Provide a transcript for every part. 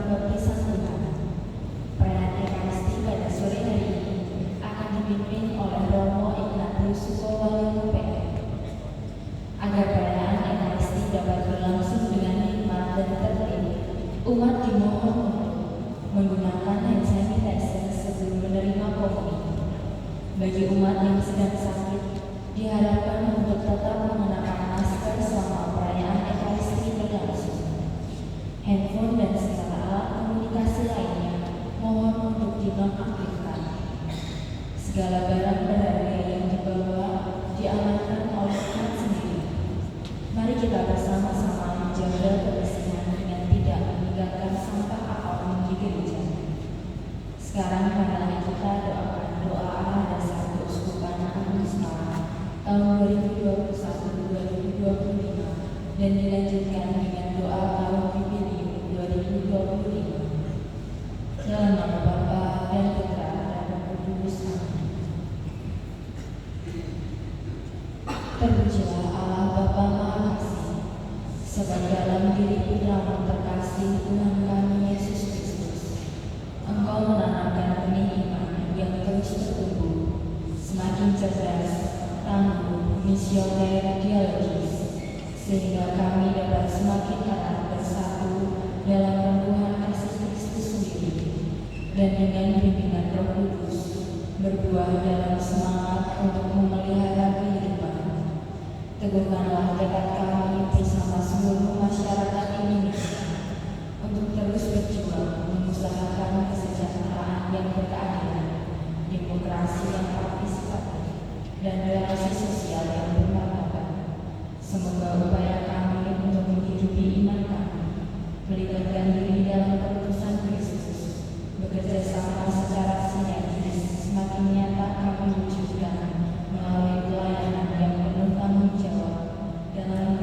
baptisan Tuhan. Perayaan Ekaristi pada sore hari ini akan dipimpin oleh Romo Ignatius Sukowayono PM. Agar perayaan Ekaristi dapat berlangsung dengan hikmat dan tertib, umat dimohon untuk menggunakan hand sanitizer sebelum menerima komuni. Bagi umat yang sedang sakit, diharapkan untuk tetap mengenakan masker selama perayaan Ekaristi berlangsung. Handphone dan segala alat komunikasi lainnya mohon untuk dinonaktifkan. Segala barang berharga yang dibawa diamankan oleh umat sendiri. Mari kita bersama-sama menjaga kebersihan dengan tidak meninggalkan sampah apapun di gereja. Sekarang marilah kita doakan doa Allah dasar Keuskupan Agung Semarang tahun 2021-2025 dan dilanjutkan dengan doa tahun Jubilium 2025. Dalam nama Bapa dan Putra dan Roh Kudus. Amin. Terpujilah Allah Bapa Maha Kasih, sebab dalam diri Putra-Mu terkasih Tuhan kami Yesus Kristus, Engkau menanamkan benih iman yang terus bertumbuh, semakin cerdas, tangguh, misioner, dialogis, sehingga kami dapat semakin erat bersatu dalam rengkuhan kasih Kristus sendiri, dan dengan bimbingan Roh Kudus berbuah dalam semangat untuk memelihara kehidupan. Teguhkanlah tekad kami bersama seluruh masyarakat Indonesia untuk terus berjuang mengusahakan kesejahteraan yang berkeadilan, demokrasi yang partisipatif, dan relasi sosial yang bermartabat. Semoga upaya kami untuk menghidupi iman kami, melibatkan diri dalam keputusan Kristus, bekerja sama secara sinergis, semakin nyata kami wujudkan melalui pelayanan yang penuh tanggung jawab dalam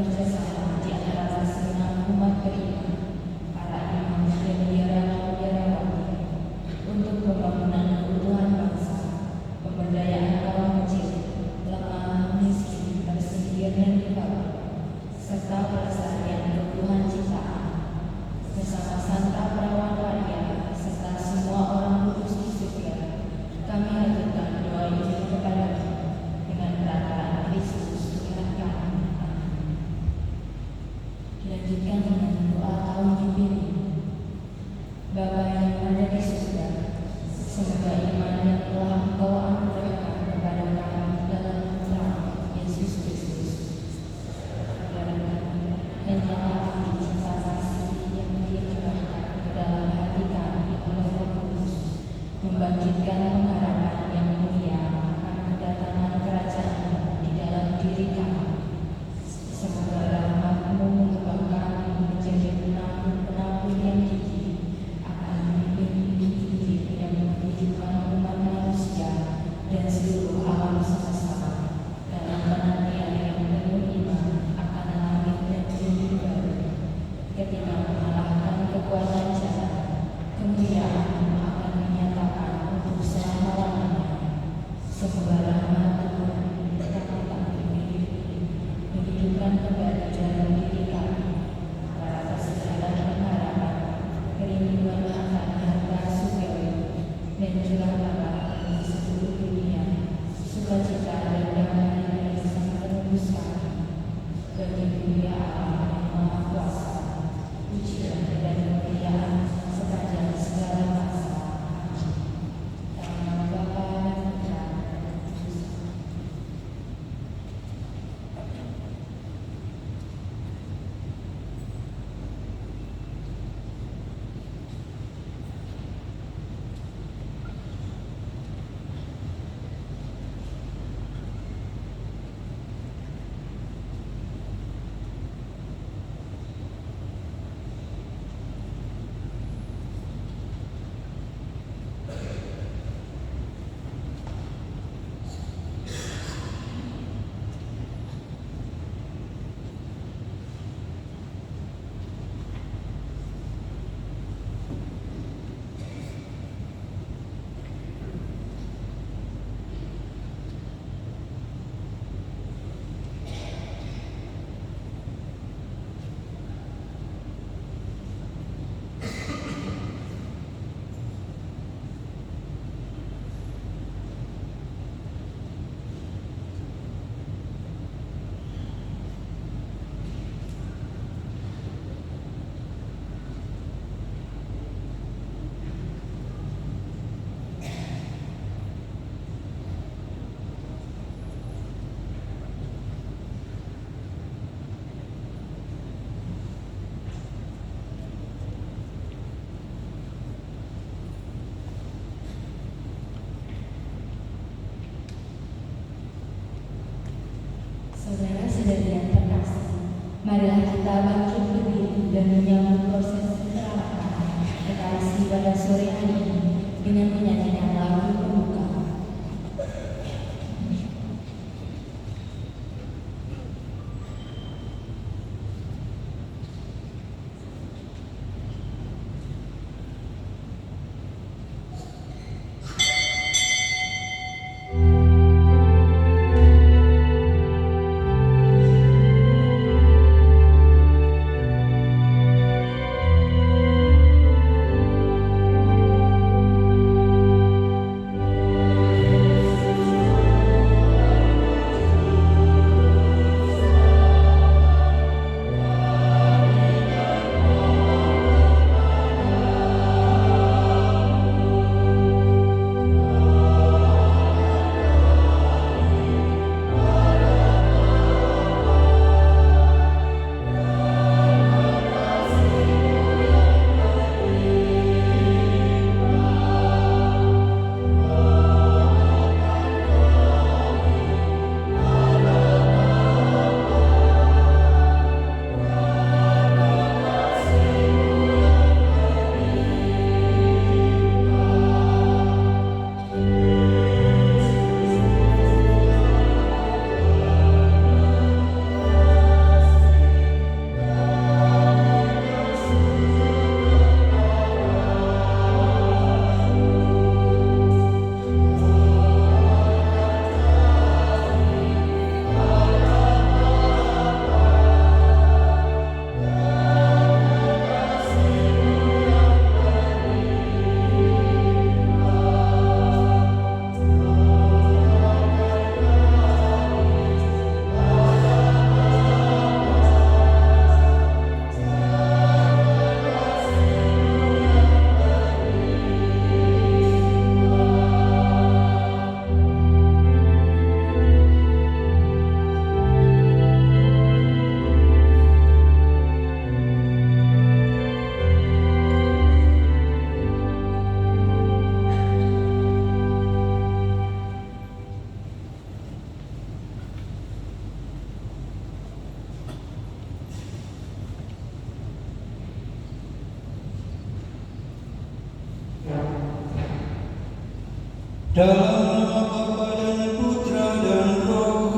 Dalam nama Bapa dan Putra dan Roh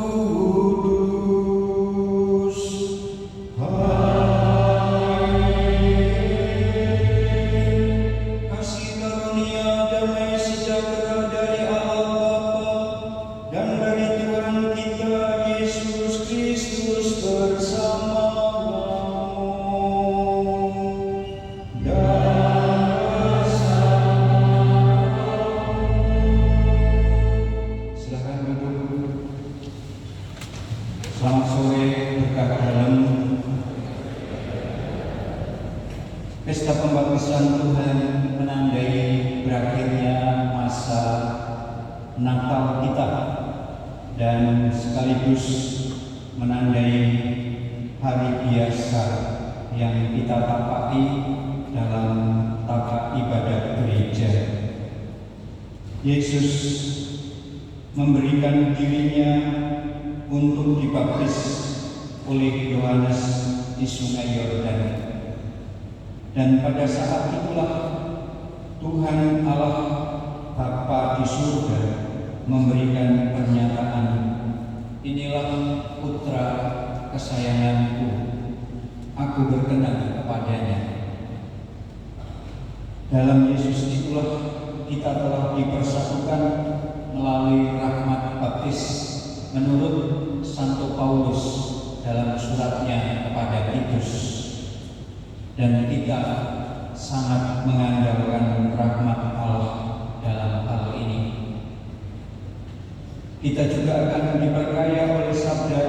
Kudus. Amin. Kasih karunia damai sejahtera dari Allah Bapa dan dari Tuhan kita Yesus Kristus bersamamu. Silakan duduk. Selamat sore berkah dalam pesta pembaptisan Tuhan menandai berakhirnya masa Natal kita dan sekaligus menandai hari biasa yang kita tapaki dalam tata ibadah gereja. Yesus memberikan dirinya untuk dibaptis oleh Yohanes di Sungai Yordan. Dan pada saat itulah Tuhan Allah Bapa di surga memberikan pernyataan, inilah putra kesayanganku, aku berkenan kepadanya. Dalam Yesus itulah kita telah dipersatukan melalui rahmat baptis menurut Santo Paulus dalam suratnya kepada Titus. Dan kita sangat mengandalkan rahmat Allah dalam hal ini. Kita juga akan diperkaya oleh sabda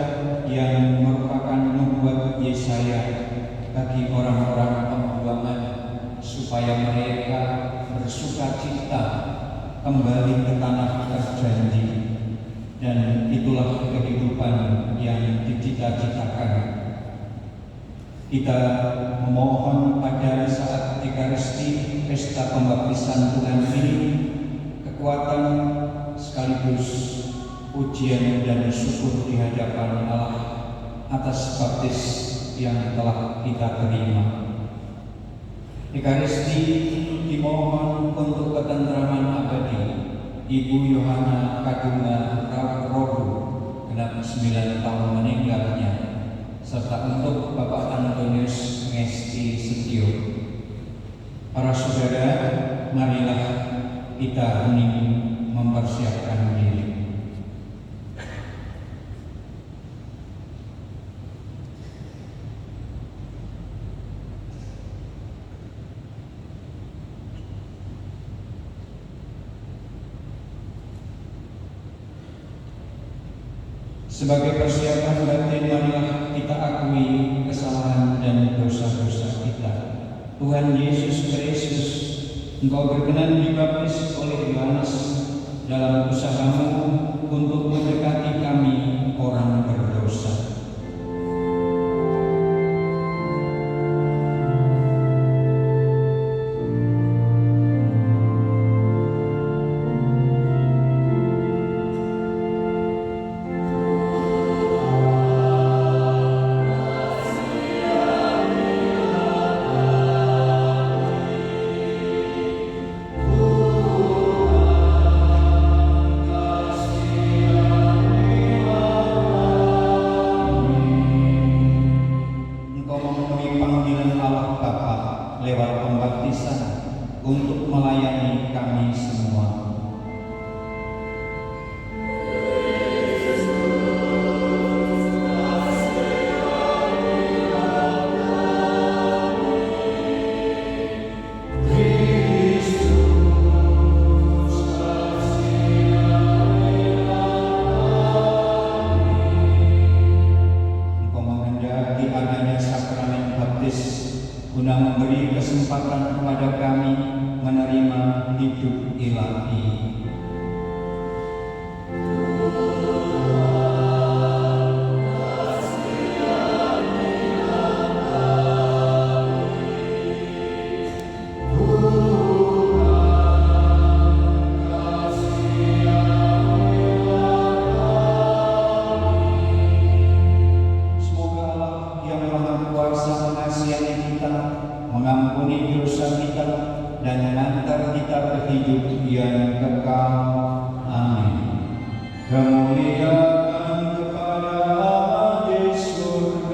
yang merupakan nubuat Yesaya bagi orang-orang pembuangan, supaya mereka bersukacita kembali ke tanah terjanji. Dan itulah kehidupan yang dicita-citakan. Kita memohon pada saat Ekaristi pesta pembaptisan Tuhan ini kekuatan sekaligus pujian dan syukur di hadapan Allah atas baptis yang telah kita terima. Ekaristi dimohon untuk ketentraman abadi Ibu Yohana Kadunga Rodu genap 9 tahun meninggalnya, serta untuk Bapak Antonius Ngesti Setio. Para saudara, marilah kita hening mempersiapkan diri. Sebagai persiapan batin, marilah kita akui kesalahan dan dosa-dosa kita. Tuhan Yesus Kristus, Engkau berkenan dibaptis oleh Yohanes dalam usahamu untuk mendekati kami orang berdosa. Lewat pembaptisan untuk melayani kami semua. Engkau menghendaki adanya sakramen baptis guna memberi kesempatan kepada kami menerima hidup ilahi. Semoga Allah yang Maha Kuasa mengasihi kita, mengampuni dosa kita, dan mengantar kita ke hidup yang kekal. Amin. Kemuliaan kepada Allah di surga.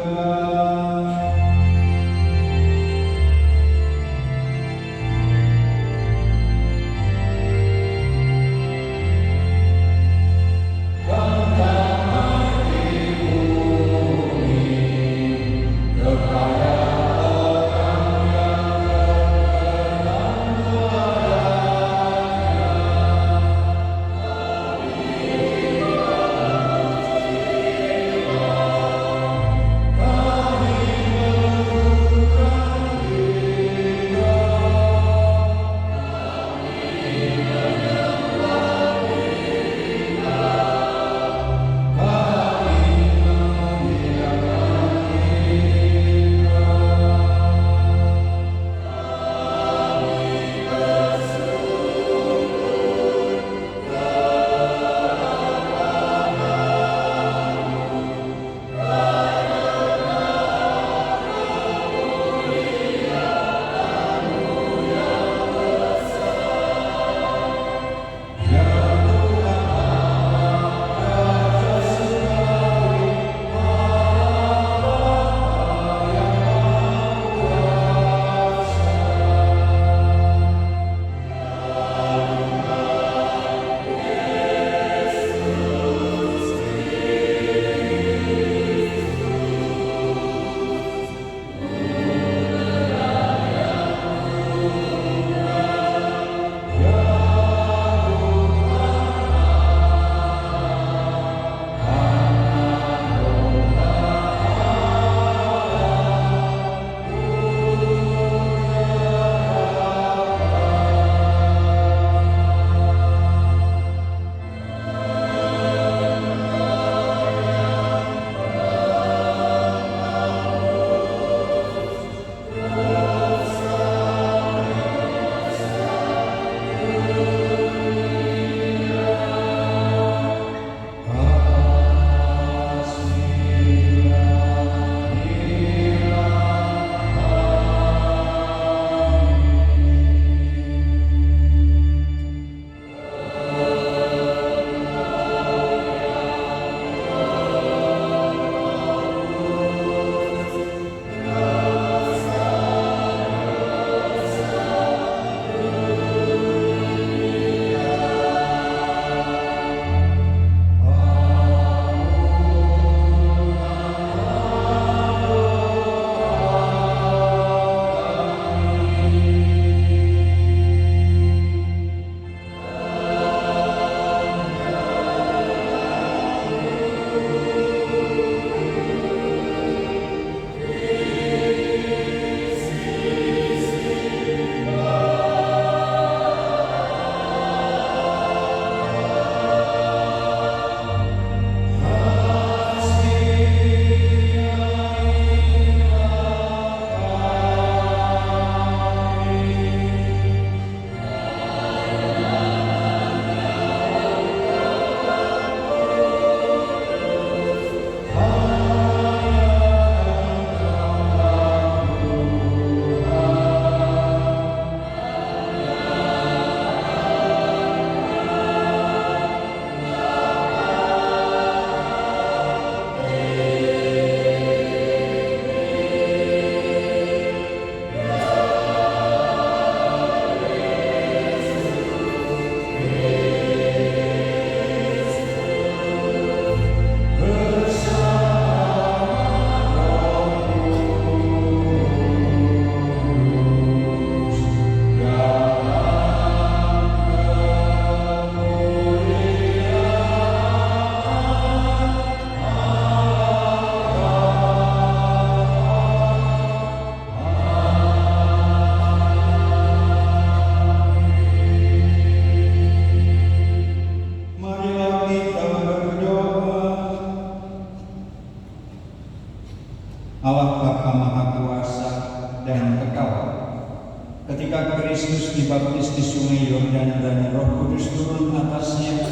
Ketika Kristus dibaptis di sungai Yordan dan Roh Kudus turun atasnya,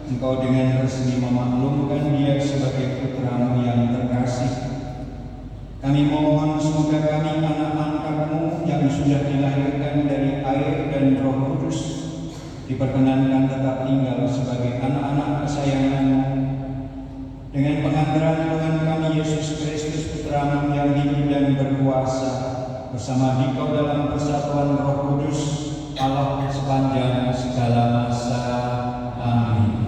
Engkau dengan resmi memaklumkan Dia sebagai Putramu yang terkasih. Kami mohon semoga kami anak angkat-Mu yang sudah dilahirkan dari air dan Roh Kudus diperkenankan tetap tinggal sebagai anak-anak kesayangan-Mu dengan pengantaran Tuhan kami Yesus Kristus Putra-Mu yang hidup dan berkuasa bersama Dikau dalam persatuan Roh Kudus Allah sepanjang segala masa. Amin.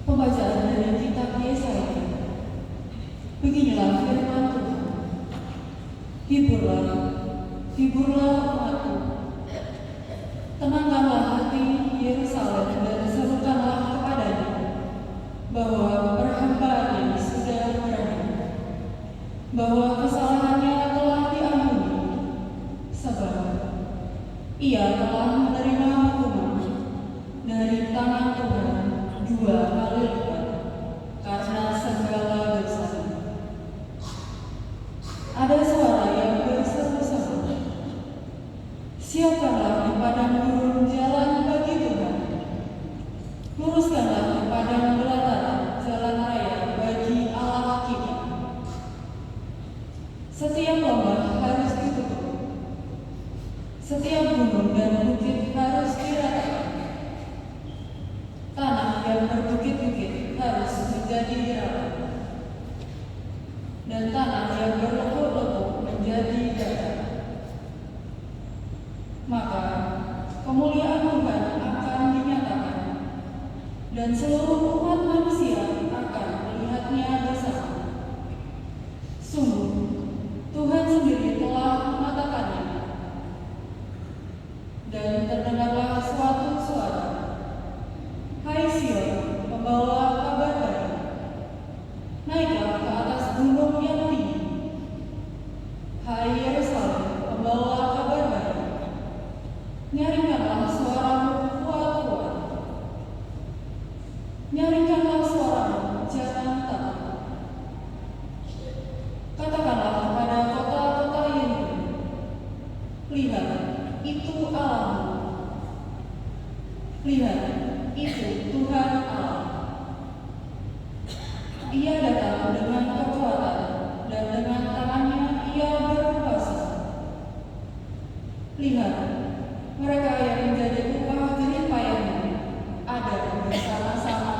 Pembacaan dari kitab Yesaya. Beginilah firman Tuhan. Hiburlah, hiburlah umatku. Tenangkanlah hati Yerusalem dan serukanlah kepadanya bahwa perhambaannya sudah berakhir, bahwa kesalahannya telah diampuni, sebab ia telah menerima hukuman dari tangan Tuhan 2 kali lipat karena segala dosa. Ada suara yang berseru-seru, siapkanlah di padang gurun jalan bagi Tuhan, luruskanlah di padang belantara jalan raya bagi Allah kita. Setiap lembah harus ditutup, setiap gunung dan bukit harus diratakan. Tanah yang berbukit-bukit harus menjadi dirata, dan tanah yang berlekuk-lekuk menjadi datar. Maka kemuliaan Tuhan akan dinyatakan, dan seluruh umat manusia akan melihatnya bersama. Sungguh, Tuhan sendiri telah mengatakannya. Dan terdengarlah suatu suara, hai Sion, pembawa kabar baik, naiklah ke atas gunung yang tinggi. Hai Yerusalem, pembawa kabar baik, nyaringkanlah suaramu kuat-kuat. Nyaringkanlah suaramu, jangan takut. Katakanlah kepada kota-kota Yehuda, lihat, itu Allahmu. Lihat, itu Tuhan Allah. Ia datang dengan kekuatan dan dengan tangannya ia berkuasa. Lihat, mereka yang menjadi upah jerih payahnya ada bersama-sama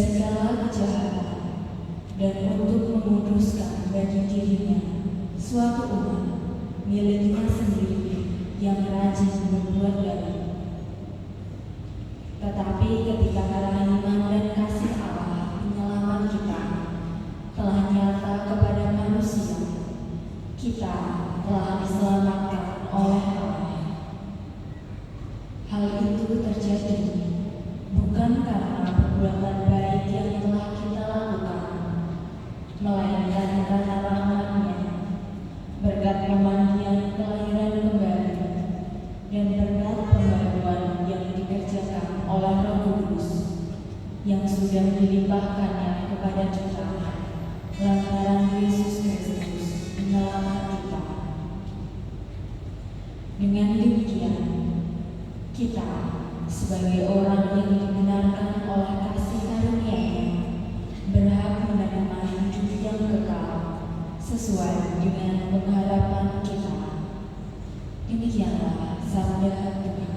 segala kejahatan dan untuk memuduskan bagi dirinya suatu umat miliknya sendiri yang rajin berbuat baik. Tetapi ketika kerahiman dan kasih Allah penyelamat kita telah nyata kepada manusia, kita telah diselamatkan oleh Allah. Hal itu terjadi bukan karena perbuatan baik yang telah kita lakukan, melainkan karena rahmat-Nya, berkat pemandian kelahiran kembali, dan berkat pembaruan yang dikerjakan oleh Roh Kudus yang sudah dilimpahkannya kepada kita lantaran Yesus Kristus penyelamat kita. Dengan demikian, kita sebagai orang yang dibenarkan oleh kasih karunia-Nya berhak menerima hidup yang kekal sesuai dengan pengharapan kita. Demikianlah sabda Tuhan.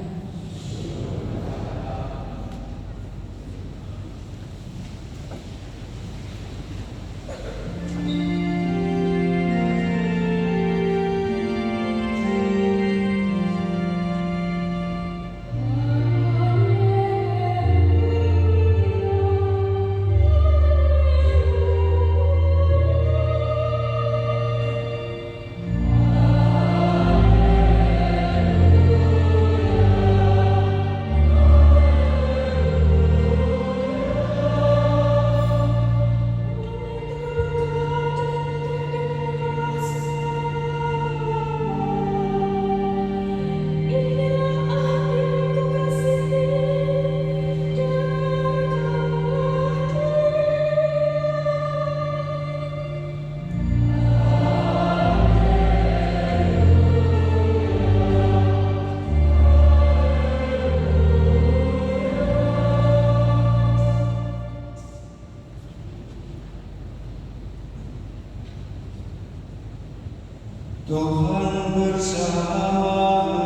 Tuhan bersamamu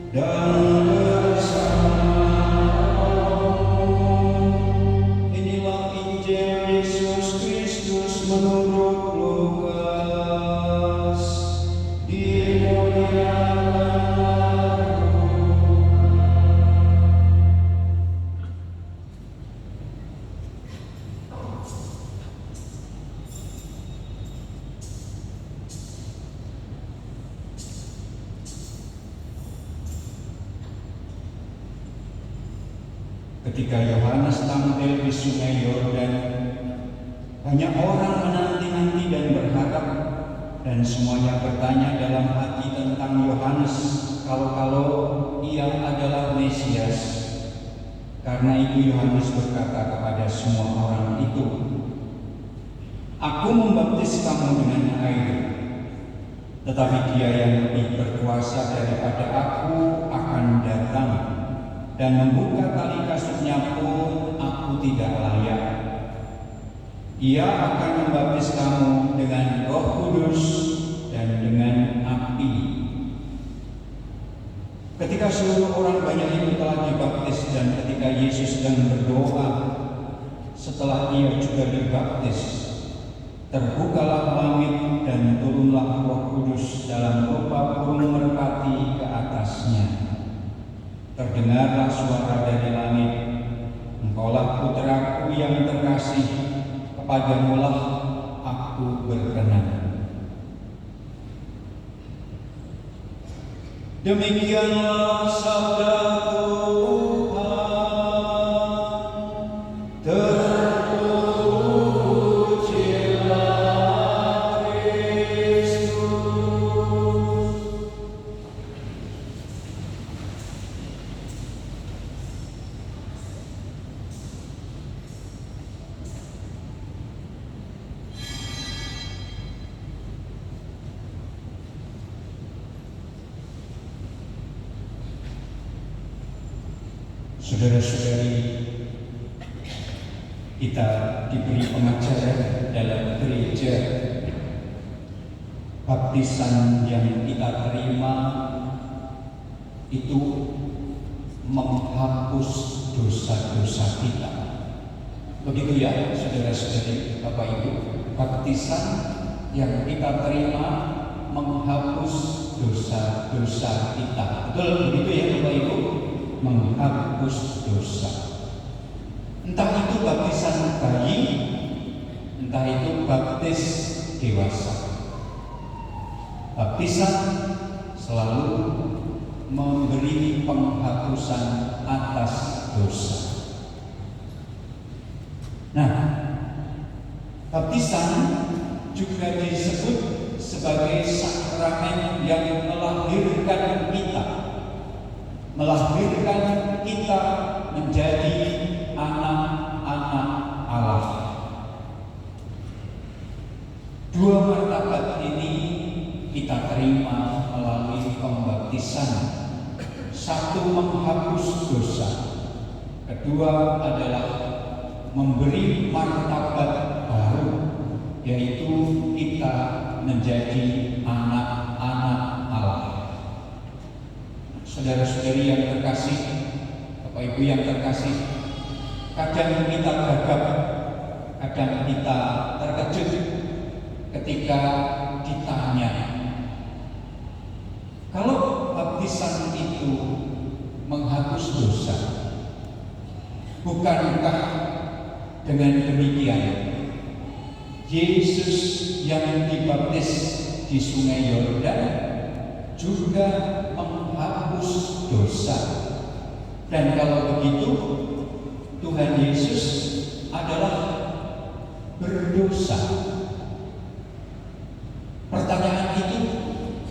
dan bersamamu. Inilah Injil Yesus Kristus menurut Lukas. Dimuliakanlah ketika Yohanes tampil di Sungai Yordan, banyak orang menanti-nanti dan berharap, dan semuanya bertanya dalam hati tentang Yohanes kalau ia adalah Mesias. Karena itu Yohanes berkata kepada semua orang itu, "Aku membaptis kamu dengan air, tetapi Dia yang lebih berkuasa daripada aku akan datang, dan membuka tali kasutnya pun aku tidak layak. Ia akan membaptis kamu dengan Roh Kudus dan dengan api." Ketika seluruh orang banyak itu telah dibaptis dan ketika Yesus sedang berdoa, setelah Ia juga dibaptis, terbukalah langit dan turunlah Roh Kudus dalam rupa burung merpati ke atasnya. Terdengarlah suara dari langit, "Engkaulah putraku yang terkasih, kepadamulah aku berkenan." Demikianlah sabda Tuhan. Terpujilah Kristus. Saudara-saudari, kita diberi pengajaran dalam gereja. Baptisan yang kita terima itu menghapus dosa-dosa kita. Begitu ya, saudara-saudari, Bapak Ibu, baptisan yang kita terima menghapus dosa-dosa kita. Betul begitu ya Bapak Ibu? Menghapus dosa. Entah itu baptisan bayi, entah itu baptis dewasa. Baptisan selalu memberi penghapusan atas dosa. Nah, baptisan juga disebut sebagai sakramen yang melahirkan kita menjadi anak-anak Allah. Dua martabat ini kita terima melalui pembaptisan. Satu menghapus dosa, kedua adalah memberi martabat baru, yaitu kita menjadi anak-anak Allah. Saudara-saudari yang terkasih, Bapak Ibu yang terkasih, kadang kita gagap, kadang kita terkejut ketika ditanya, kalau baptisan itu menghapus dosa, bukankah dengan demikian Yesus yang dibaptis di Sungai Yordan juga menghapus dosa? Dan kalau begitu, Tuhan Yesus adalah berdosa. Pertanyaan itu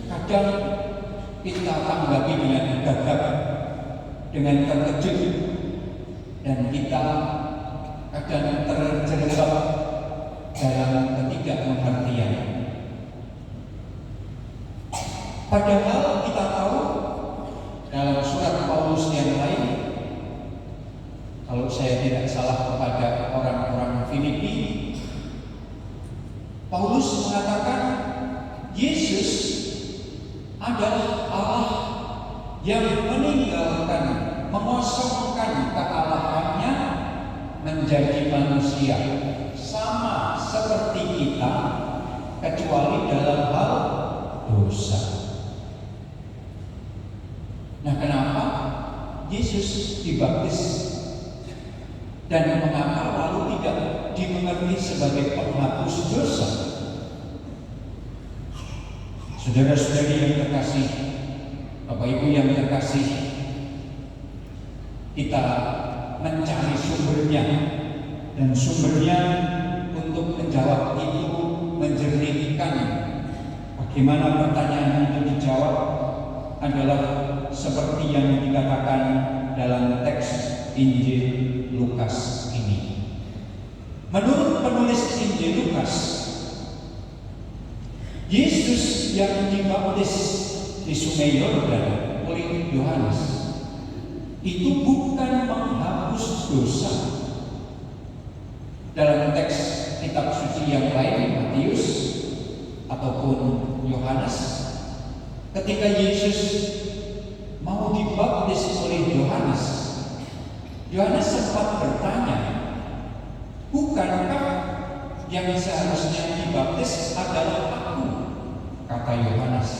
kadang kita tanggapi dengan gagap, dengan terkejut, dan kita kadang terjerembab dalam ketidakmengertian. Padahal kita tahu dalam surat Paulus yang lain, kalau saya tidak salah kepada orang-orang Filipi, Paulus mengatakan Yesus adalah Allah yang meninggalkan, mengosongkan kealahannya menjadi manusia, sama seperti kita, kecuali dalam hal dosa. Nah, kenapa Yesus dibaptis dan mengapa lalu tidak dimengerti sebagai penghapus dosa? Saudara-saudari yang terkasih, Bapak Ibu yang terkasih, kita mencari sumbernya, dan sumbernya untuk menjawab itu menjernihkan. Bagaimana pertanyaan itu dijawab adalah seperti yang dikatakan dalam teks Injil Lukas ini. Menurut penulis Injil Lukas, Yesus yang dibaptis di Sungai Yordan oleh Yohanes itu bukan menghapus dosa. Dalam teks kitab suci yang lain, Matius ataupun Yohanes, ketika Yesus mau dibaptis oleh Yohanes, Yohanes sempat bertanya, bukankah yang seharusnya dibaptis adalah aku? Kata Yohanes.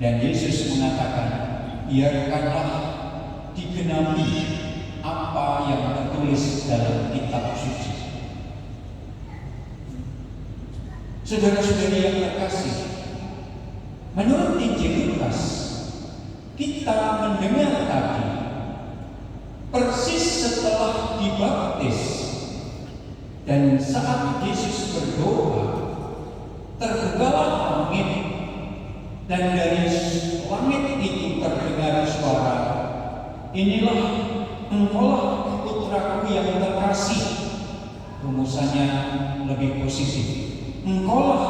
Dan Yesus mengatakan, biarkanlah digenapi apa yang tertulis dalam kitab suci. Saudara-saudari yang terkasih, menurut Injil Lukas, kita mendengar tadi, persis setelah dibaptis dan saat Yesus berdoa, terbukalah langit, dan dari langit itu terdengar suara, inilah engkaulah putraku yang terkasih. Rumusannya lebih positif, engkaulah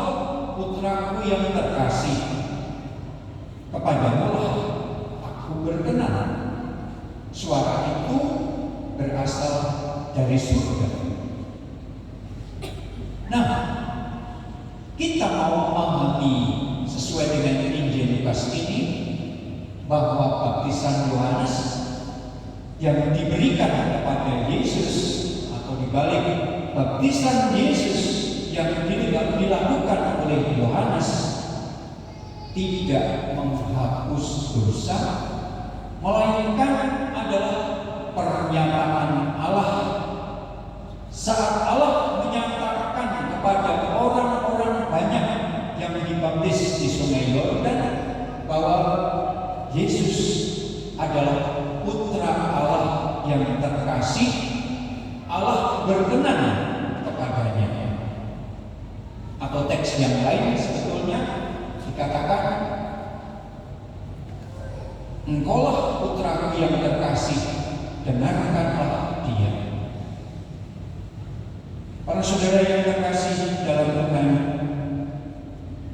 putraku yang terkasih, kepadamulah aku berkenan. Suara itu berasal dari surga. Nah, kita mau memahami sesuai dengan Injil Lukas ini bahwa baptisan Yohanes yang diberikan kepada Yesus, atau dibalik baptisan Yesus yang dilakukan oleh Yohanes tidak menghapus dosa, melainkan adalah pernyataan Allah saat Allah menyatakan kepada orang-orang banyak yang dibaptis di Sungai Yordan bahwa Yesus adalah Putra Allah yang terkasih, Allah berkenan kepadanya. Atau teks yang lain sebetulnya dikatakan, Engkaulah putraku yang terkasih, dengarkanlah dia. Para saudara yang terkasih dalam Tuhan,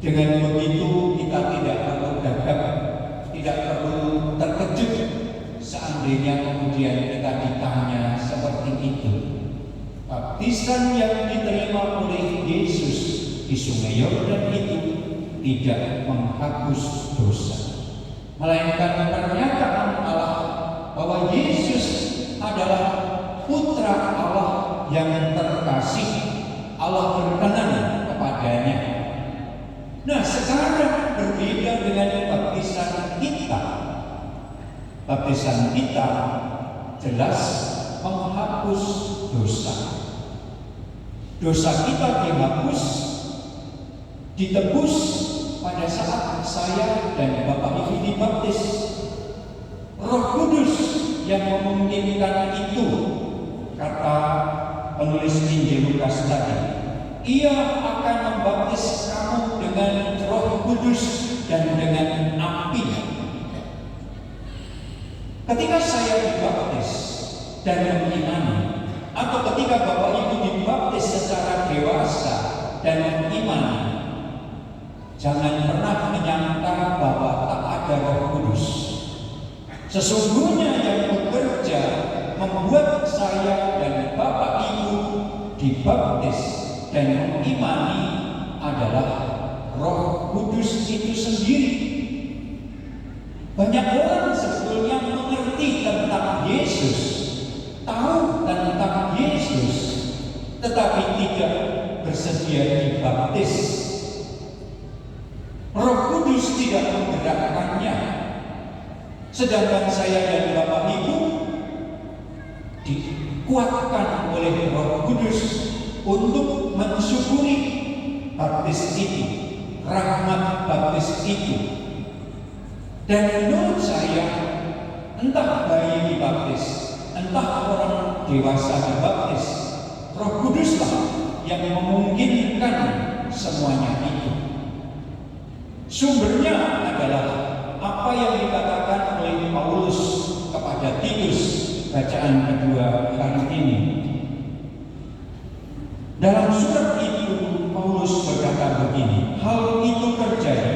dengan begitu kita tidak perlu gagap, tidak perlu terkejut seandainya kemudian kita ditanya seperti itu. Baptisan yang diterima oleh Yesus di Sungai Yordan itu tidak menghapus dosa, melainkan pernyataan Allah bahwa Yesus adalah Putra Allah yang terkasih, Allah berkenan kepadanya. Nah, sekarang berbeda dengan baptisan kita. Baptisan kita jelas menghapus dosa. Dosa kita dihapus, ditebus pada saat saya dan Bapak Ibu dibaptis. Roh Kudus yang memungkinkan itu, kata penulis Injil Lukas tadi. Ia akan membaptis kamu dengan Roh Kudus dan dengan api. Ketika saya dibaptis dan mengimani, atau ketika Bapak Ibu dibaptis secara dewasa dan mengimani, jangan pernah menyangka bahwa tak ada Roh Kudus. Sesungguhnya yang bekerja membuat saya dan Bapak Ibu dibaptis dan mengimani adalah Roh Kudus itu sendiri. Banyak orang sebetulnya mengerti tentang Yesus, tahu tentang Yesus, tetapi tidak bersedia dibaptis. Roh Kudus tidak menggerakkannya. Sedangkan saya dan Bapak Ibu dikuatkan oleh Roh Kudus untuk mensyukuri baptis itu, rahmat baptis itu. Dan menurut saya, entah bayi dibaptis, entah orang dewasa dibaptis, Roh Kuduslah yang memungkinkan semuanya itu. Sumbernya adalah apa yang dikatakan oleh Paulus kepada Titus, bacaan kedua hari ini. Dalam surat itu Paulus berkata begini, hal itu terjadi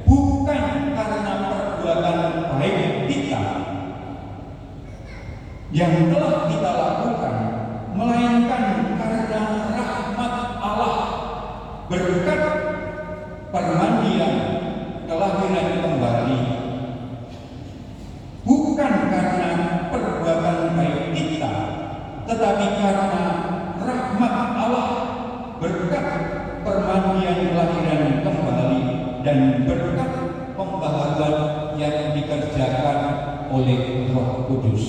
bukan karena perbuatan baik kita yang telah kita lakukan, melainkan karena rahmat Allah berkat permandian kelahiran kembali. Bukan karena perbuatan baik kita, tetapi karena rahmat Allah berkat permandian kelahiran kembali dan berkat pembaharuan yang dikerjakan oleh Roh Kudus.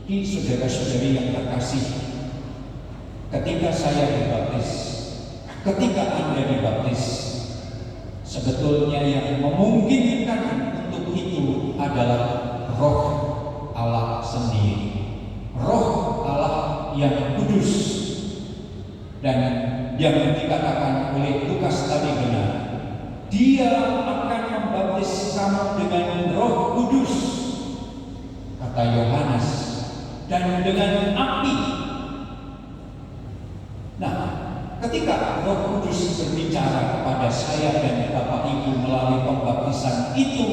Di saudara-saudari yang terkasih, ketika saya dibaptis, ketika Anda dibaptis, sebetulnya yang memungkinkan untuk itu adalah Roh Allah sendiri, Roh Allah yang kudus. Dan yang dikatakan oleh Lukas tadi benar, Dia akan membaptis kamu dengan Roh Kudus, kata Yohanes, dan dengan api. Nah, ketika Roh Kudus berbicara kepada saya dan Bapak Ibu melalui pembaptisan itu,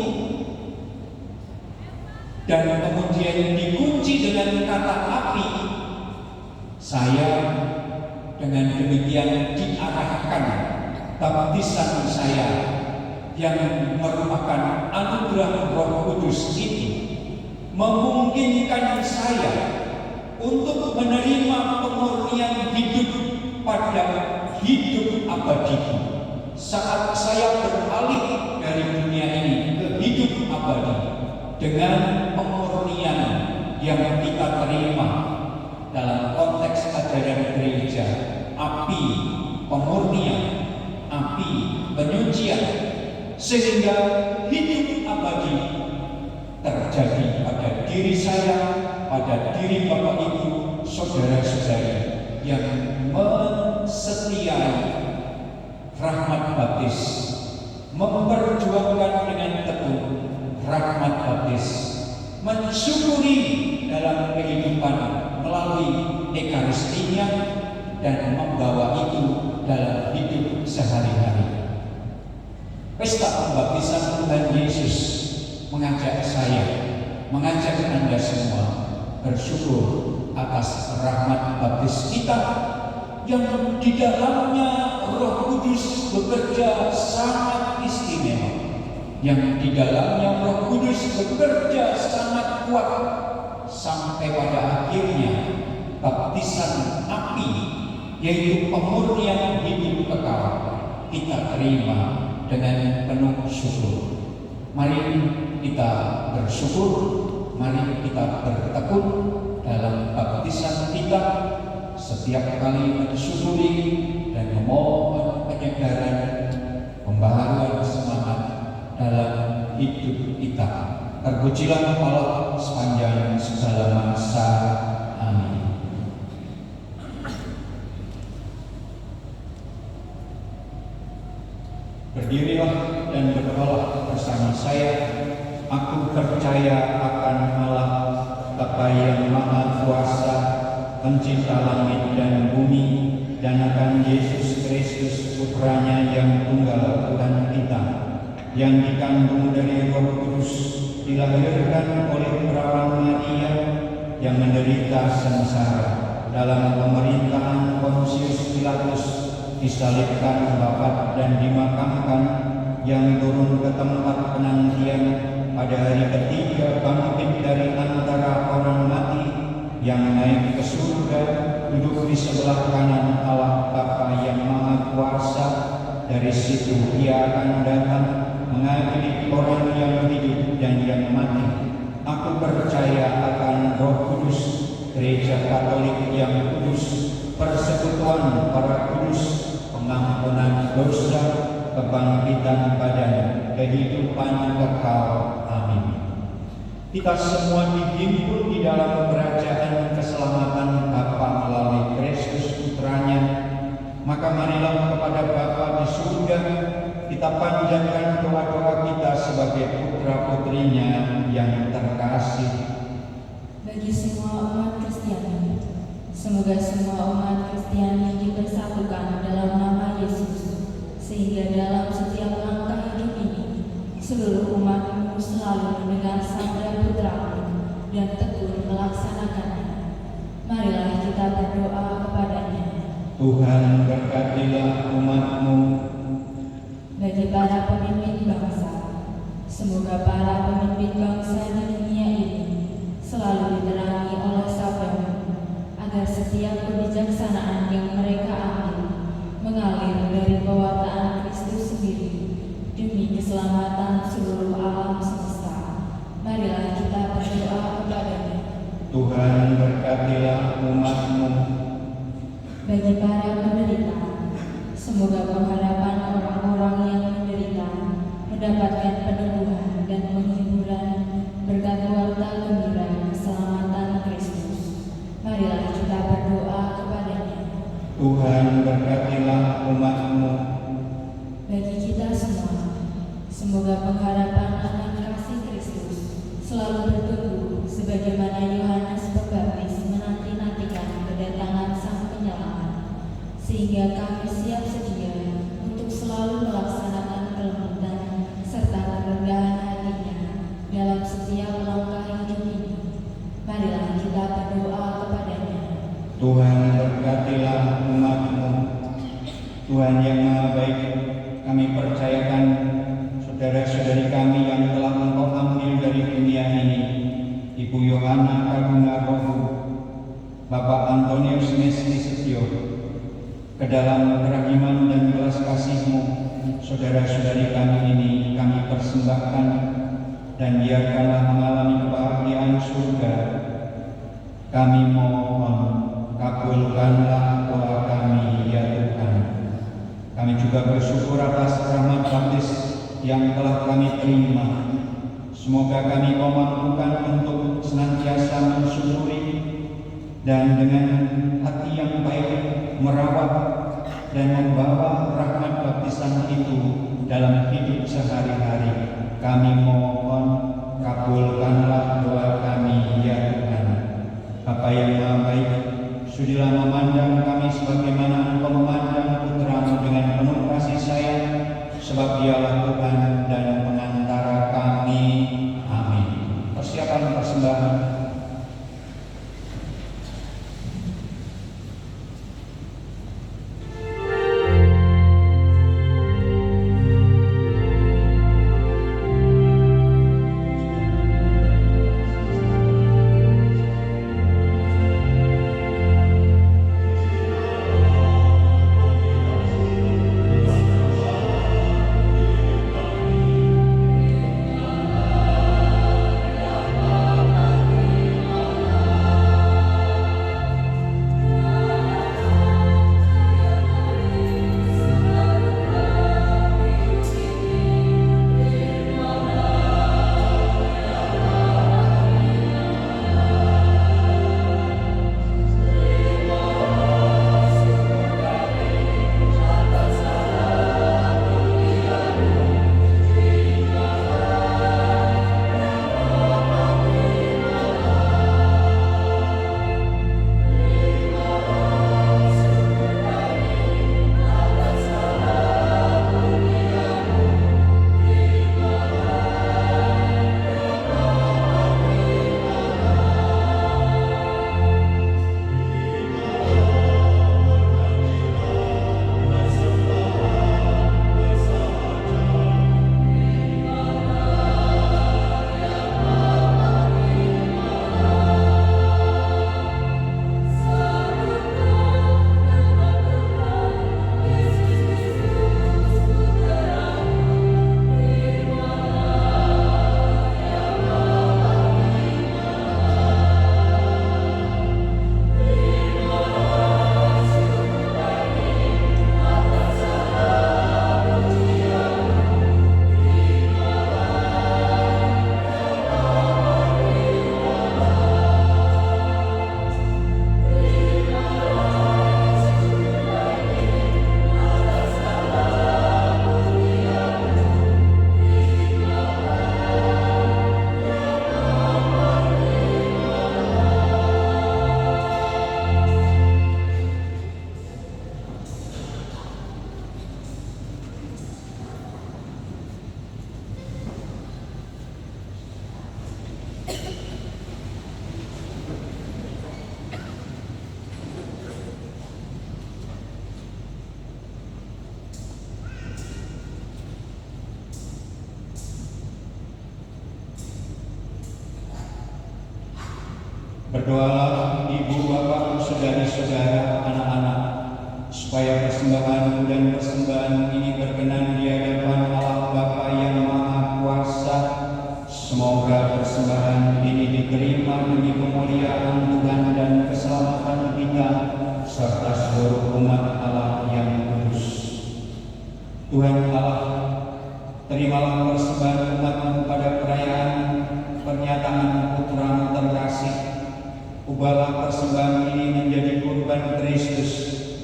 dan kemudian dikunci dengan kata api, saya dengan demikian diarahkan baptisan saya yang merupakan anugerah Roh Kudus itu memungkinkan saya untuk menerima pemurnian hidup pada hidup abadi saat saya beralih dari dunia ini ke hidup abadi dengan pemurnian yang kita terima dalam konteks ajaran gereja, api pemurnian, api penyucian, sehingga hidup abadi terjadi pada diri saya, pada diri Bapak Ibu, saudara-saudari yang mensetiai rahmat baptis, memperjuangkan dengan tekun rahmat baptis, mensyukuri dalam kehidupan melalui ekaristinya dan membawa itu dalam hidup sehari-hari. Pesta pembaptisan Tuhan Yesus mengajak saya, mengajak Anda semua bersyukur atas rahmat baptis kita yang di dalamnya Roh Kudus bekerja sangat istimewa, yang di dalamnya Roh Kudus bekerja sangat kuat sampai pada akhirnya baptisan api, yaitu pemurnian hidup kekal, kita terima dengan penuh syukur. Mari kita bersyukur, mari kita bertekun dalam baptisan kita, setiap kali mensyukuri dan memohon penyegaran, pembaharuan semangat dalam hidup kita. Terpujilah Allah sepanjang segala masa. Amin. Berdirilah dan berdoalah bersama saya. Aku percaya akan Allah, Bapa yang Maha Kuasa, Pencipta langit dan bumi, dan akan Yesus Kristus Putranya yang tunggal Tuhan kita, yang dikandung dari Roh Kudus, dilahirkan oleh perawan Maria, yang menderita sengsara dalam pemerintahan Pontius Pilatus, disalibkan, wafat dan dimakamkan, yang turun ke tempat penantian, pada hari ketiga bangkit dari antara orang mati, yang naik ke surga, duduk di sebelah kanan Allah Bapa yang Maha Kuasa. Dari situ Ia akan datang mengadili orang yang hidup dan yang mati. Aku percaya akan Roh Kudus, Gereja Katolik yang kudus, persekutuan para kudus, pengampunan dosa, kebangkitan badan, kehidupan kekal. Amin. Kita semua dihimpun di dalam kerajaan keselamatan Bapa melalui Kristus Putranya. Maka marilah kepada Bapa di surga kita panjatkan doa-doa kita sebagai putra-putrinya yang terkasih. Bagi semua umat Kristiani, semoga semua umat Kristiani dipersatukan dalam nama Yesus, sehingga dalam setiap langkah hidup ini seluruh umatmu selalu mendengar sabda Putra-Mu dan tekun melaksanakannya. Marilah kita berdoa kepadanya. Tuhan, berkatilah umat-Mu. Bagi para pemimpin bangsa, semoga para pemimpin bangsa di dunia ini selalu diterangi oleh sabda-Mu, agar setiap kebijaksanaan yang mereka ambil mengalir dari pewartaan Kristus sendiri demi keselamatan seluruh alam semesta. Marilah kita berdoa kepadanya. Tuhan, berkatilah umat-Mu. Bagi para penderita, semoga pengharapan orang-orang yang menderita mendapatkan peneguhan dan penghiburan berkat warta gembira keselamatan Kristus. Marilah kita berdoa kepadanya. Tuhan, berkatilah umat-Mu. Bagi kita semua, semoga pengharapan akan kasih Kristus selalu bertumbuh sebagaimana Yohanes Pembaptis menanti-nantikan kedatangan Sang Penyelamat, sehingga kami siap sedia untuk selalu melaksanakan kelembutan serta kerendahan hatinya dalam setiap langkah hidup ini. Marilah kita berdoa kepadanya. Tuhan, berkatilah umat-Mu. Tuhan yang Maha Baik, kami percayakan saudara-saudari kami yang telah Engkau ambil dari dunia ini, Ibu Yohana Kaguna Rohu, Bapak Antonius Mesli Setio, ke dalam kerahiman dan belas kasih-Mu, saudara-saudari kami ini kami persembahkan, dan biarkanlah mengalami kebahagiaan surga. Kami mohon, kabulkanlah doa kami, ya Tuhan. Kami juga bersyukur atas rahmat baptis yang telah kami terima. Semoga kami memampukan untuk senantiasa mensyukuri dan dengan hati yang baik merawat dan membawa rahmat baptisan itu dalam hidup sehari-hari. Kami mohon, kabulkanlah doa kami, ya Tuhan. Bapa yang Maha Baik, sudilah memandang kami sebagaimana Engkau memandang Putra-Mu dengan penuh kasih sayang, sebab Dialah Tuhan dan pengantara kami. Amin. Persiapan persembahan. Berdoalah ibu, bapak, saudari-saudara, anak-anak, supaya persembahan dan persembahan ini berkenan di hadapan Allah Bapa yang Maha Kuasa. Semoga persembahan ini diterima demi kemuliaan Tuhan dan keselamatan kita serta seluruh umat Allah yang kudus. Tuhan Allah, terimalah persembahan umat-Mu pada perayaan pernyataan Putra-Mu terkasih. Ubahlah persembahan ini menjadi kurban Kristus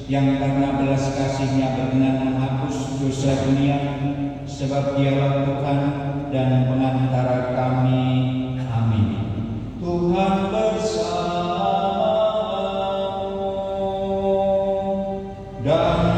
yang karena belas kasih-Nya berkenan menghapus dosa dunia, sebab Dialah Tuhan dan pengantara kami. Amin. Tuhan bersamamu dan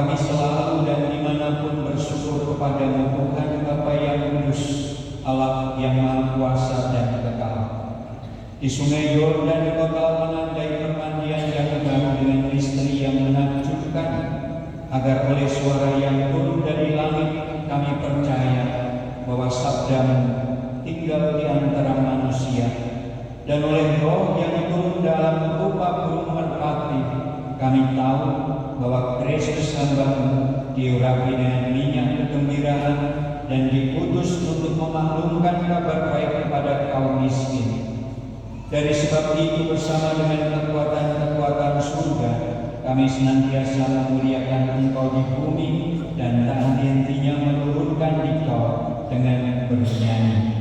kami selalu dan dimanapun bersyukur kepadamu Tuhan Bapa yang kudus, Allah yang maha kuasa dan kekal. Di sungai Yordan kau telah menandai permandian Yahuda dengan istri yang menakjubkan, agar oleh suara yang turun dari langit kami percaya bahwa sabdamu tinggal di antara manusia, dan oleh roh yang turun dalam rupa burung merpati kami tahu bahwa Kristus hambamu diurapi dengan minyak kegembiraan dan diutus untuk memaklumkan kabar baik kepada kaum miskin. Dari sebab itu bersama dengan kekuatan-kekuatan surga kami senantiasa memuliakan Engkau di bumi dan tak henti-hentinya menurunkan Engkau dengan bernyanyi.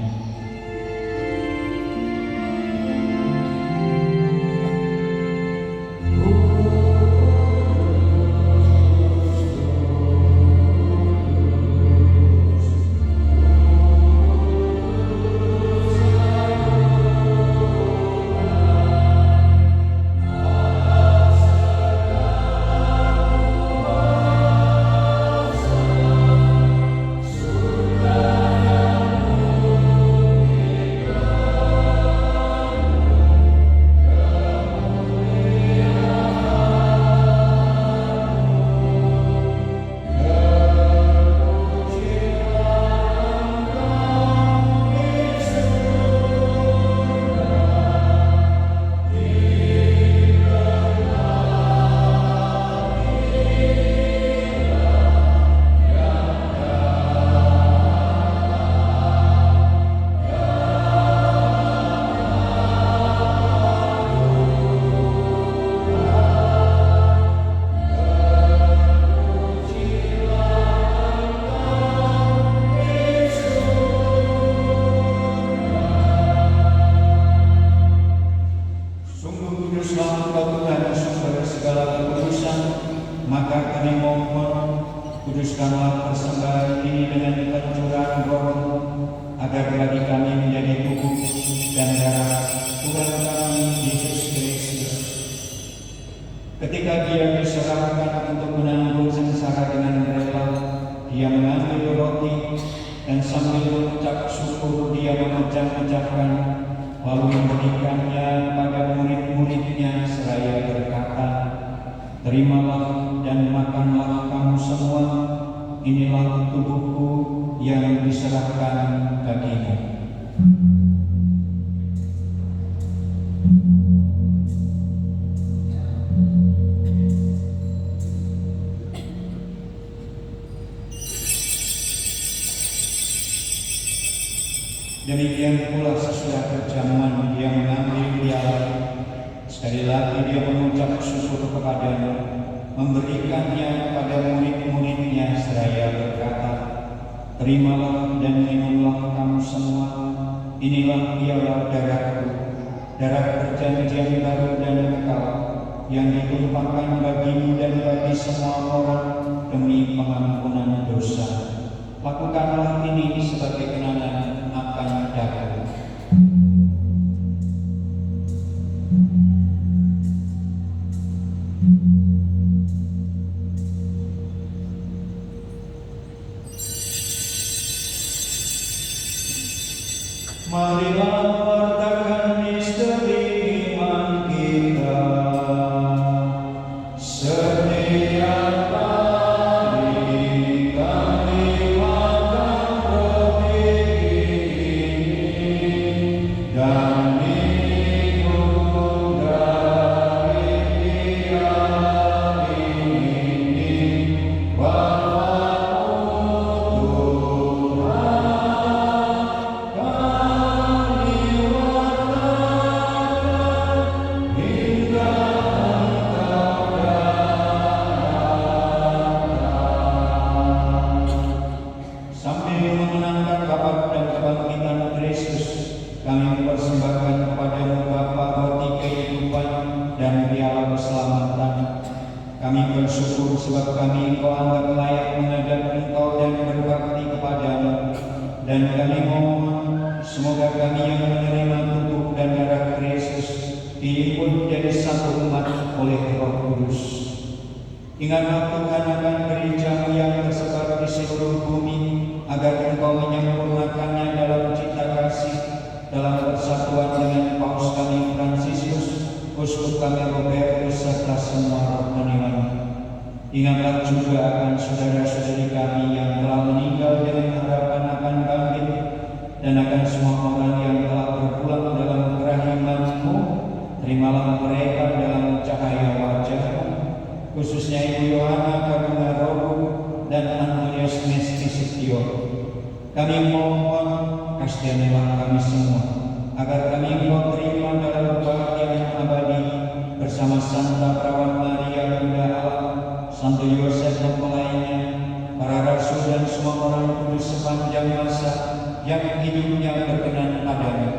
Kuduskanlah persembahan ini dengan pencurahan Roh-Mu, agar bagi kami menjadi tubuh dan darah Tuhan kami Yesus Kristus. Ketika Dia diserahkan untuk menanggung sengsara dengan rela, Dia mengambil roti dan sambil mengucap syukur Dia memecah-mecahkan, lalu memberikannya kepada murid-muridnya seraya berkata, "Terimalah dan makanlah kamu semua, inilah tubuhku yang diserahkan bagimu." Demikian pula sesudah berjamuan Dia mengambil piala. Sekali lagi Dia mengucap syukur kepadanya, memberikannya kepada murid-muridnya seraya berkata, "Terimalah dan minumlah kamu semua, inilah piala darahku, darah perjanjian baru dan kekal, yang ditumpahkan bagimu dan bagi semua orang demi pengampunan dosa. Lakukanlah ini sebagai kenangan akan aku." Marilah wartakan misteri iman kita. Setiap kali kami makan roti ini dan minum dari piala ini, bahwa kami mempersembahkan kepadamu Bapa roti kehidupan dan piala keselamatan. Kami bersyukur sebab kami Engkau anggap layak menghadap Engkau dan berbakti kepadamu. Dan kami mohon semoga kami yang menerima tubuh dan darah Kristus dihimpun menjadi satu umat oleh Roh Kudus. Ingatlah Tuhan akan gereja yang tersebar di seluruh bumi, agar Engkau menyempurnakannya dalam cinta kasih, dalam persatuan dengan Paus kami Fransiskus, Uskup kami Robertus, serta semua rohaniwan. Ingatlah juga akan saudara-saudari kami yang telah meninggal dengan harapan akan bangkit, dan akan semua orang yang telah berpulang dalam kerahiman-Mu. Terimalah mereka dalam cahaya wajah-Mu, khususnya Ibu Yohana Karungarogu dan Antonius Nesti Setio. Kami mohon kasianilah kami semua, agar kami Engkau terima dalam kebahagiaan abadi bersama Santa Perawan Maria Bunda Allah, Santo Yosef mempelainya, para rasul dan semua orang kudus sepanjang masa yang hidupnya berkenan padanya.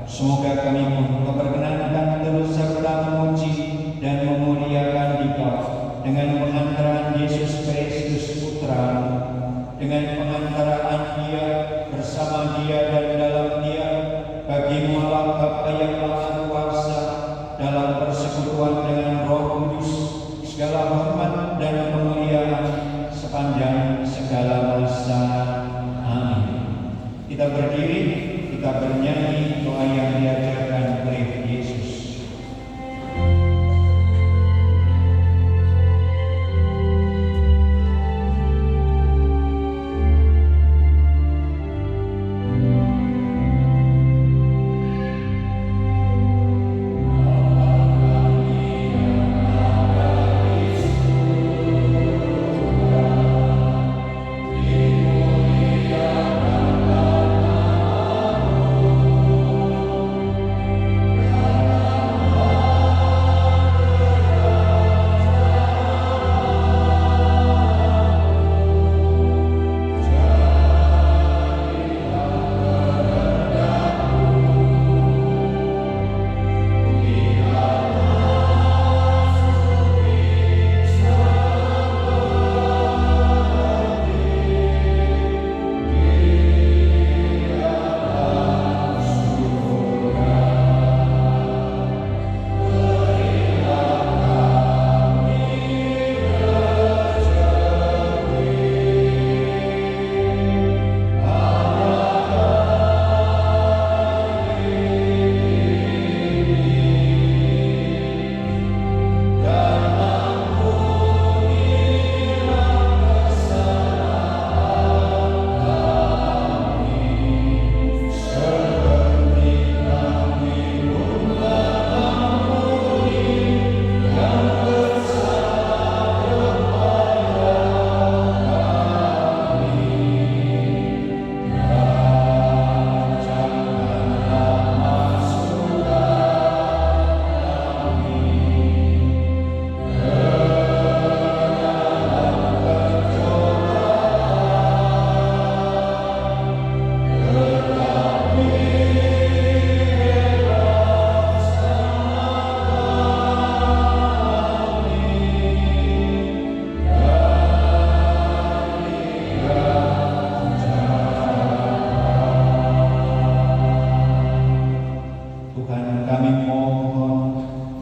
Semoga kami pun memperkenankan terus serta memuji dan memuliakan Dikau dengan pengantaraan Yesus Kristus Putra-Mu, dengan pengantaraan Dia, bersama Dia dan dalam Dia, bagi-Mu Allah Bapa yang Maha Kuasa, dalam persekutuan dengan Roh Kudus, segala hormat dan kemuliaan sepanjang segala masa. Amin. Kita berdiri, kita bernyanyi doa yang diajarkan oleh Yesus.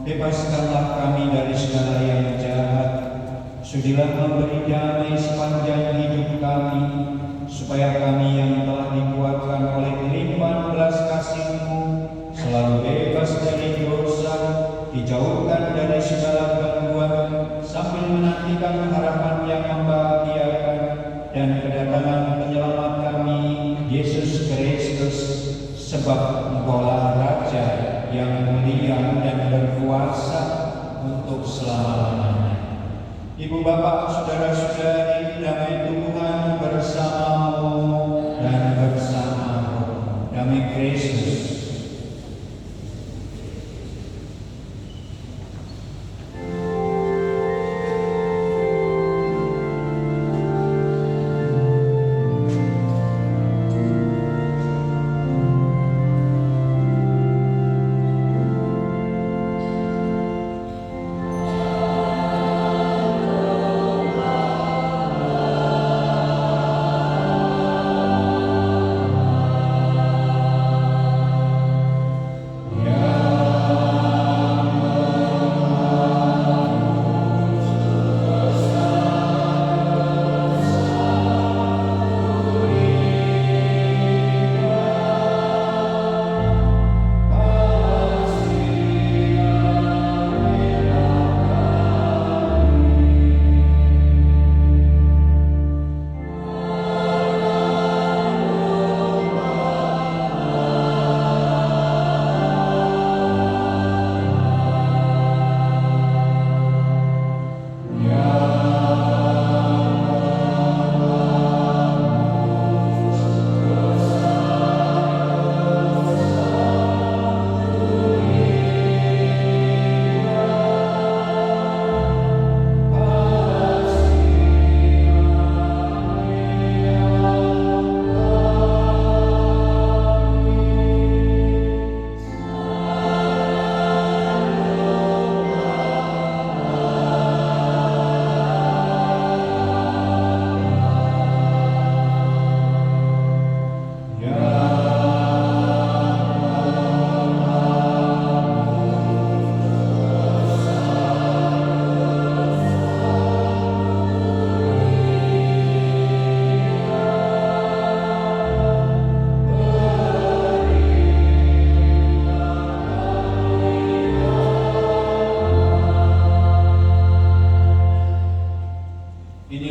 Bebaskanlah kami dari segala yang jahat. Sudilah memberi damai sepanjang hidup kami, supaya kami yang telah dikuatkan oleh limpahan belas kasih-Mu selalu bebas dari dosa, dijauhkan dari segala gangguan, sambil menantikan harapan yang membahagiakan dan kedatangan penyelamat kami, Yesus Kristus, sebab Engkaulah Raja yang mulia dan berkuasa untuk selama-lamanya. Ibu bapak, saudara-saudari, damai Tuhan bersamamu dan bersamamu. Damai Kristus. Amin.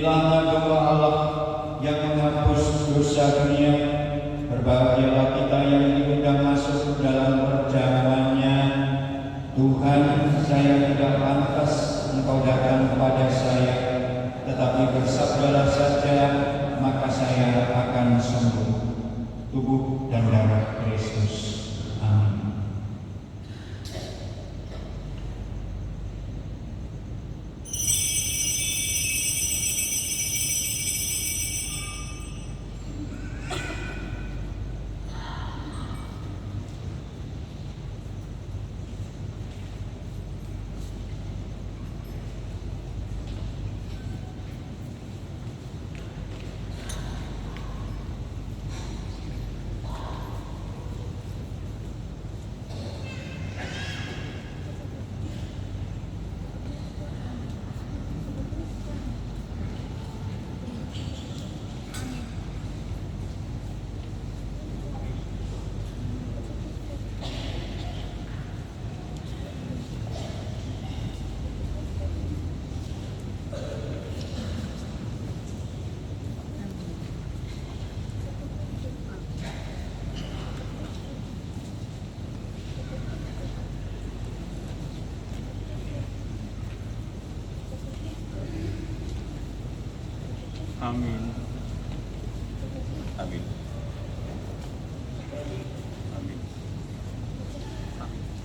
Inilah domba Allah yang menghapus dosa dunia. Berbahagialah kita yang diundang masuk dalam perjamuannya. Tuhan, saya tidak pantas Engkau datang kepada saya, tetapi bersabdalah saja, maka saya akan sembuh. Tubuh dan darah Kristus. Amin. Amin. Amin. Amin.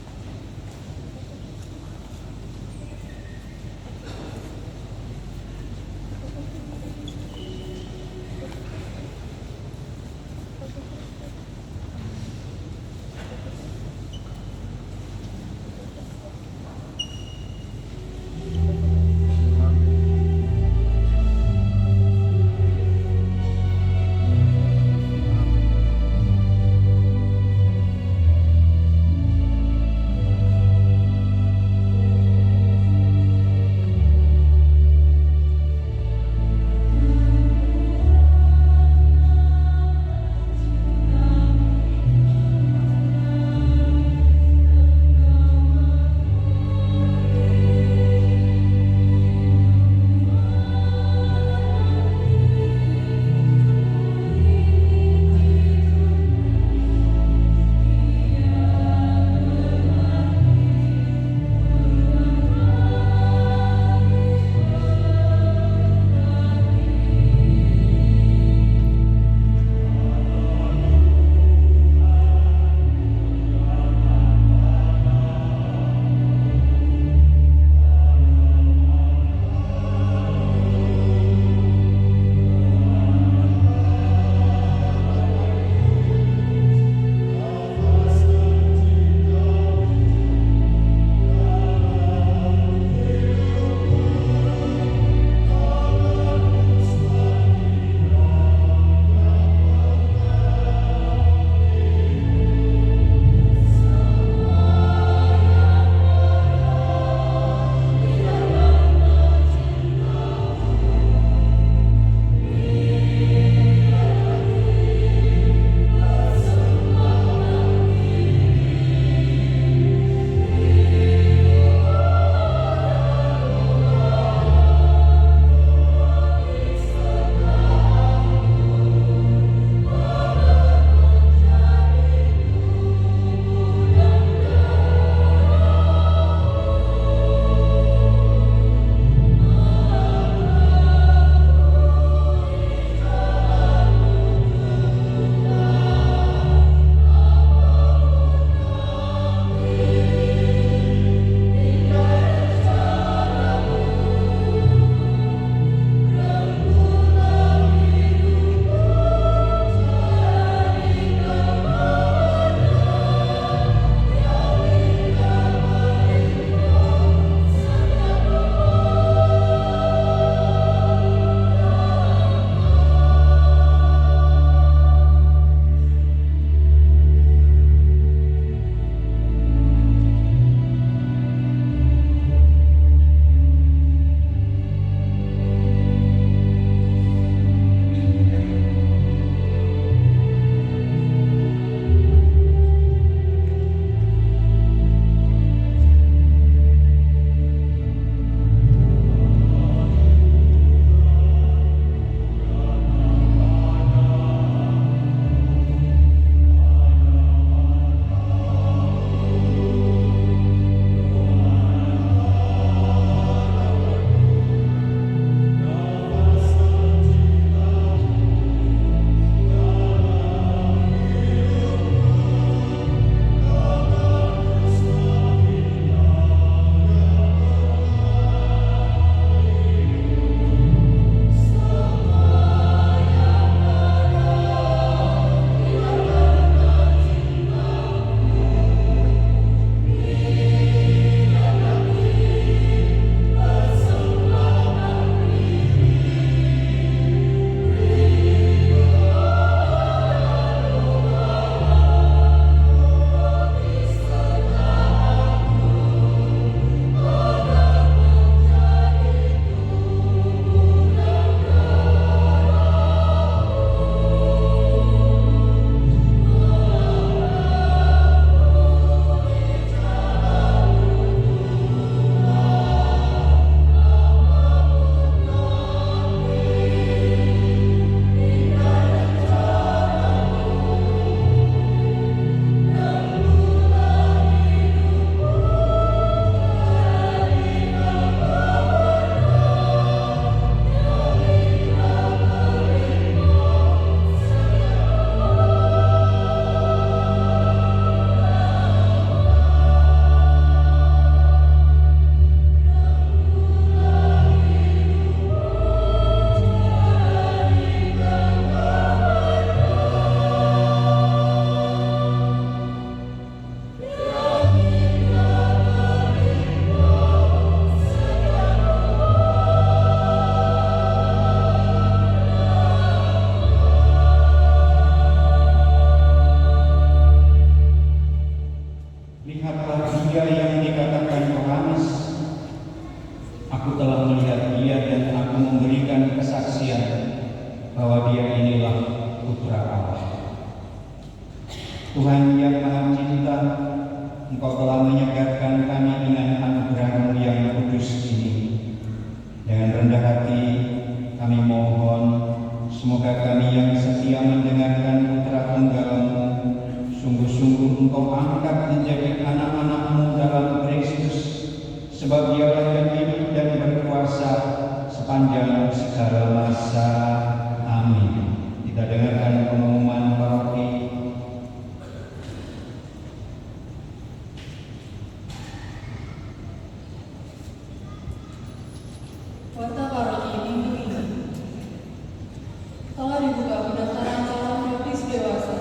bahwa Dia inilah Putra Allah. Tuhan yang Maha Cinta, Engkau telah menyegarkan kami dengan anugerah-Mu yang kudus ini. Dengan rendah hati kami mohon, semoga kami yang setia mendengarkan Putra Tunggal-Mu sungguh-sungguh Engkau angkat menjadi anak-anak-Mu dalam Kristus, sebab Dialah yang hidup dan berkuasa sepanjang segala masa. Amin. Kita dengarkan pengumuman paroki. Warta paroki minggu ini telah dibuka pendaftaran calon baptis dewasa.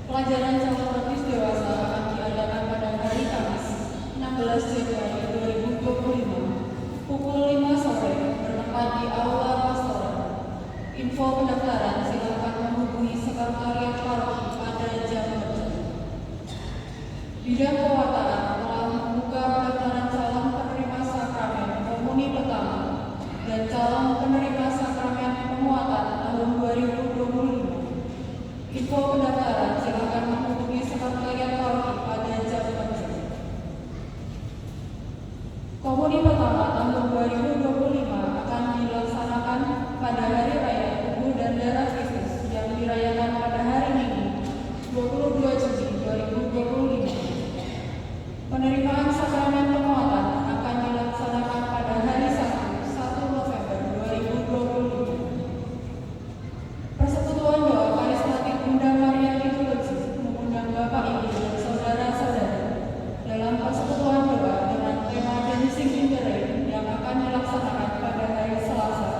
Pelajaran calon baptis dewasa akan diadakan pada hari Kamis 16 Januari 2025 pukul 5 sore bertempat di Aula Pastoral. Info pendaftaran silakan menghubungi sekretariat paroki pada jam kerja. Bidang kewartaan telah membuka pendaftaran calon penerima sakramen komuni pertama dan calon penerima sakramen pemuatan tahun 2025. Info pendaftaran silakan menghubungi sekretariat paroki pada jam kerja. Komuni pertama tahun 2025 akan dilaksanakan pada Hari Raya Tubuh dan Darah Kristus yang dirayakan pada hari Minggu 22 Juni 2025. Penerimaan sakramen pemuatan akan dilaksanakan pada hari Sabtu 1 November 2025. Persekutuan Doa Karismatik Bunda Maria Liturgis mengundang Bapak Ibu dan saudara-saudara dalam persekutuan doa dengan tema Dancing in the Rain yang akan dilaksanakan pada hari Selasa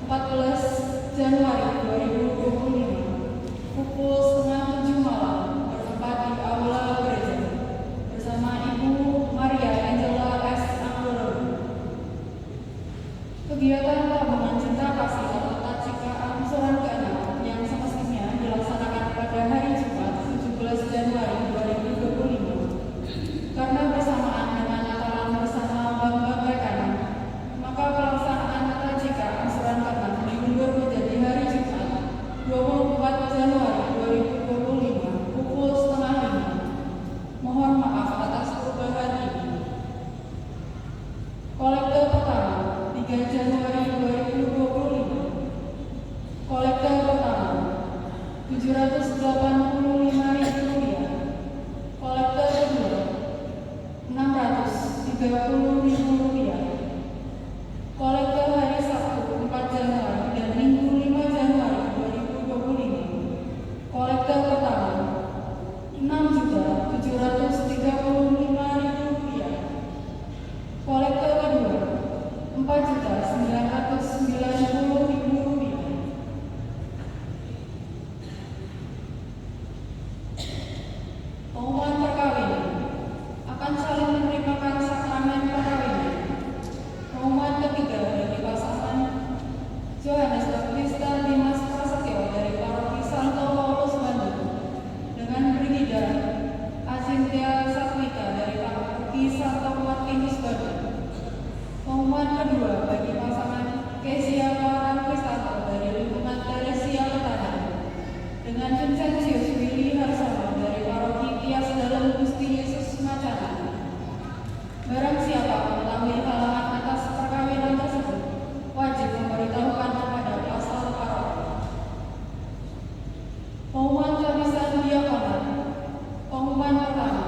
14 Januari 2025 pukul setengah 7 malam bertempat di Aula Gereja bersama Ibu Maria Angela S. Anggoro. Kegiatan tabungan cinta kasih atau Tacika Angsuran ke-6 yang semestinya dilaksanakan pada hari Jumat 17 Januari 2025 karena bersamaan dengan Natalan bersama Bambang Rekanan, maka pelaksanaan Tacika Angsuran ke-6 diundur menjadi hari Jumat 24 Januari 2025 pukul setengah 5. Mohon maaf atas perubahan ini. Kolektor pertama 3 Januari 2025. Kolektor pertama Rp785.000. Kolektor kedua Rp630.000. Kolektor hari Sabtu 4 Januari dan Minggu 5 Januari 2025. Kolektor pertama Rp6.735.000. Kolektor kedua Rp4.990.000. Pengumuman perkawinan akan saling menerimakan sakramen perkawinan. Pengumuman ketiga dari pasangan Johannes Baptista Dimas Prasetyo dari Paroki Santo Paulus Bandung dengan Brigida Asintia Satvika dari Paroki Santo Martinus Bandung. Pengumuman kedua bagi pasangan Kesia Paran Kristanto dari lingkungan Teresia Letana dengan Vincentius Willy Harsono dari Paroki Tias Dalam Gusti Yesus Macana. Barang siapa mengetahui halangan atas perkawinan tersebut wajib memberitahukan kepada pastor paroki. Pengumuman kabisan diakonat. Pengumuman pertama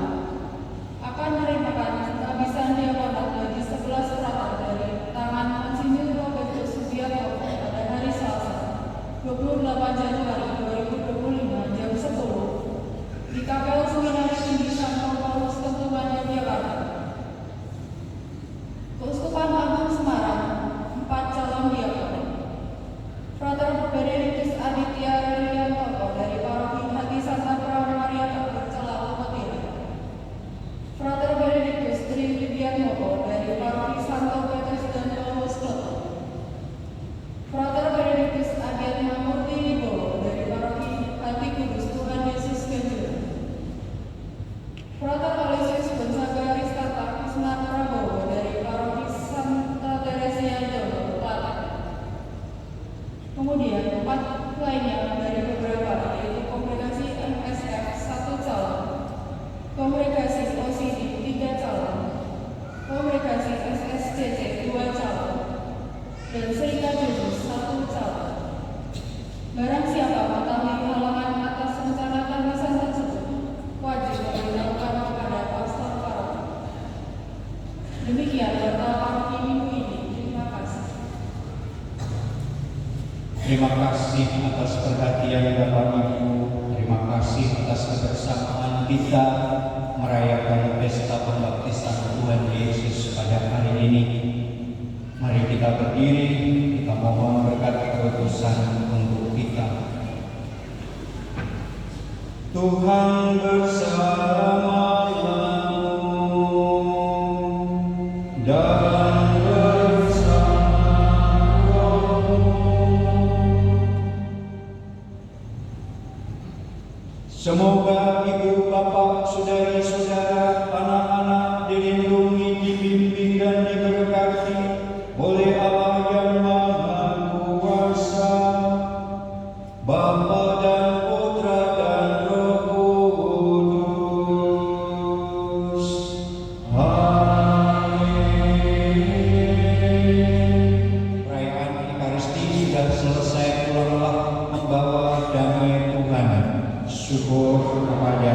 akan menerimakan kabisan diakonat bagi 11 frater dari tangan Monsinyur Robertus Subianto pada hari Selasa 28 Januari 2025 jam 10 di Kapel Seminari Tinggi Santo Paulus Kentuban Yogyakarta. Keuskupan Agung Semarang 4 calon diakon. Frater Benedictus Aditya Rilianto dari Paroki Hati Santa Maria Bercela Lopetira. Frater Benedictus Tri Widianto dari Paroki Santo Petrus dan Paulus Kloto. Frater Benedictus Agiat Murti Wibowo dari Kemudian 4 lainnya dari beberapa, yaitu Kongregasi MSF 1 calon, Kongregasi OCD 3 calon, Kongregasi SSCC 2 calon, dan Serikat Yesus 1 calon. Barang siapa mengetahui halangan atas rencana kehabisan tersebut, wajib memberitahukan kepada pastor paroki. Demikian berita paroki minggu ini. Terima kasih. Terima kasih atas perhatian Bapak Ibu. Terima kasih atas kebersamaan kita merayakan pesta pembaptisan Tuhan Yesus pada hari ini. Mari kita berdiri, kita mohon berkat kekudusan untuk kita. Tuhan bersamamu dan bersama rohmu. Semoga ibu, bapak, saudari-saudara, anak-anak dilindungi, dibimbing dan diberkati oleh Allah yang Maha Kuasa, Bapa dan Putra dan Roh Kudus. Amin. Perayaan Ekaristi sudah selesai, pulanglah membawa damai Tuhan. Syukur kepada